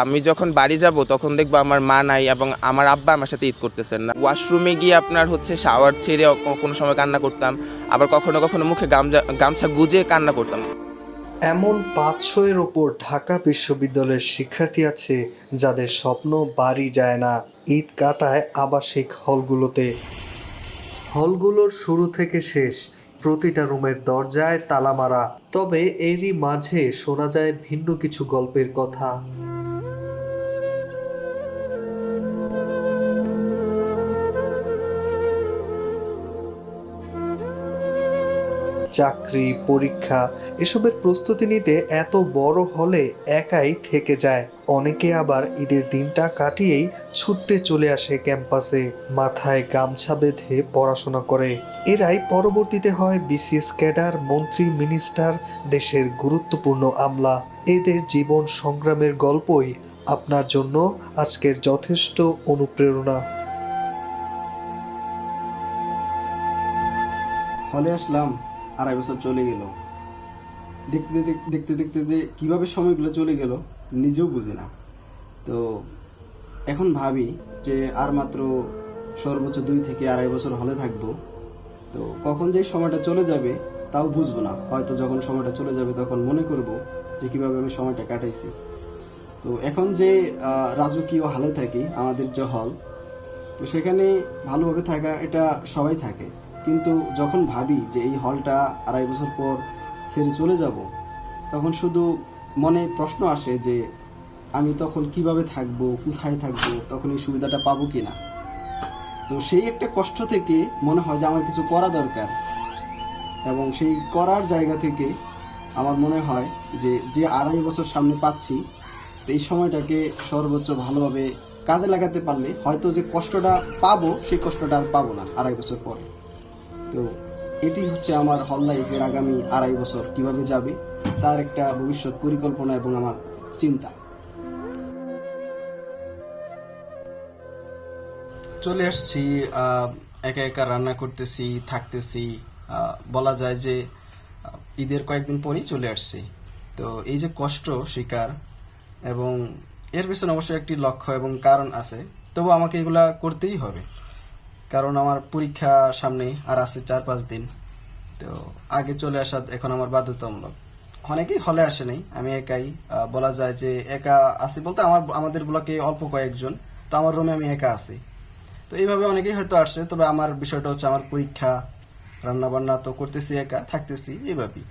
আমি যখন বাড়ি যাব তখন দেখবো আমার মা নাই এবং আমার আব্বা আমার সাথে ঈদ করতেছেন না। ওয়াশরুমে গিয়ে আপনার হচ্ছে শাওয়ার ছেড়ে কোনো সময় কান্না করতাম, আবার কখনো কখনো মুখে গামছা গুজে কান্না করতাম। এমন ৫০০-এর ওপর ঢাকা বিশ্ববিদ্যালয়ের শিক্ষার্থী আছে যাদের স্বপ্ন বাড়ি যায় না, ঈদ কাটায় আবাসিক হলগুলোতে। হলগুলোর শুরু থেকে শেষ প্রতিটা রুমের দরজায় তালা মারা। তবে এরই মাঝে শোনা যায় ভিন্ন কিছু গল্পের কথা। চাকরি, পরীক্ষা এসবের প্রস্তুতি নিতে এত বড় হলে একাই থেকে যায়। অনেকে আবার ঈদের দিনটা কাটিয়েই ছুটতে চলে আসে ক্যাম্পাসে, মাথায় গামছা বেঁধে পড়াশোনা করে। এরাই পরবর্তীতে হয় বিসিএস ক্যাডার, মন্ত্রী, মিনিস্টার, দেশের গুরুত্বপূর্ণ আমলা। এদের জীবন সংগ্রামের গল্পই আপনার জন্য আজকের যথেষ্ট অনুপ্রেরণা। হলে আসলাম, ২.৫ বছর চলে গেল। দেখতে দেখতে দেখতে যে কিভাবে সময়গুলো চলে গেল নিজেও বুঝি না। তো এখন ভাবি যে আর মাত্র সর্বোচ্চ ২ থেকে ২.৫ বছর হলে থাকবো। তো কখন যে সময়টা চলে যাবে তাও বুঝবো না। হয়তো যখন সময়টা চলে যাবে তখন মনে করব যে কিভাবে আমি সময়টা কাটাইছি। তো এখন যে রাজকীয় হলে থাকি, আমাদের যে হল, তো সেখানে ভালোভাবে থাকা এটা সবাই থাকে, কিন্তু যখন ভাবি যে এই হলটা ২.৫ বছর পর ছেড়ে চলে যাব, তখন শুধু মনে প্রশ্ন আসে যে আমি তখন কিভাবে থাকবো, কোথায় থাকবো, তখন এই সুবিধাটা পাবো কিনা। তো সেই একটা কষ্ট থেকে মনে হয় যে আমার কিছু করা দরকার, এবং সেই করার জায়গা থেকে আমার মনে হয় যে ২.৫ বছর সামনে পাচ্ছি, এই সময়টাকে সর্বোচ্চ ভালোভাবে কাজে লাগাতে পারলে হয়তো যে কষ্টটা পাবো সেই কষ্টটা আর পাবো না ২.৫ বছর পরে। তো এটি হচ্ছে আমার হল লাইফের আগামী ২.৫ বছর কিভাবে যাবে তার একটা ভবিষ্যৎ পরিকল্পনা এবং আমার চিন্তা। চলে আসছি, একা একা রান্না করতেছি, থাকতেছি। বলা যায় যে ঈদের কয়েকদিন পরেই চলে আসছি। তো এই যে কষ্ট স্বীকার, এবং এর পিছনে অবশ্যই একটি লক্ষ্য এবং কারণ আছে, তবু আমাকে এগুলা করতেই হবে, কারণ আমার পরীক্ষা সামনে আর আছে ৪-৫ দিন। তো আগে চলে আসা এখন আমার বাধ্যতামূলক। অনেকেই হলে আসে নাই, আমি একাই। বলা যায় যে একা আছি বলতে আমাদের ব্লকে অল্প কয়েকজন, তো আমার রুমে আমি একা আছি। তো এইভাবে অনেকেই হয়তো আসছে, তবে আমার বিষয়টা হচ্ছে আমার পরীক্ষা, রান্না বান্না তো করতেছি একা, থাকতেছি এইভাবেই।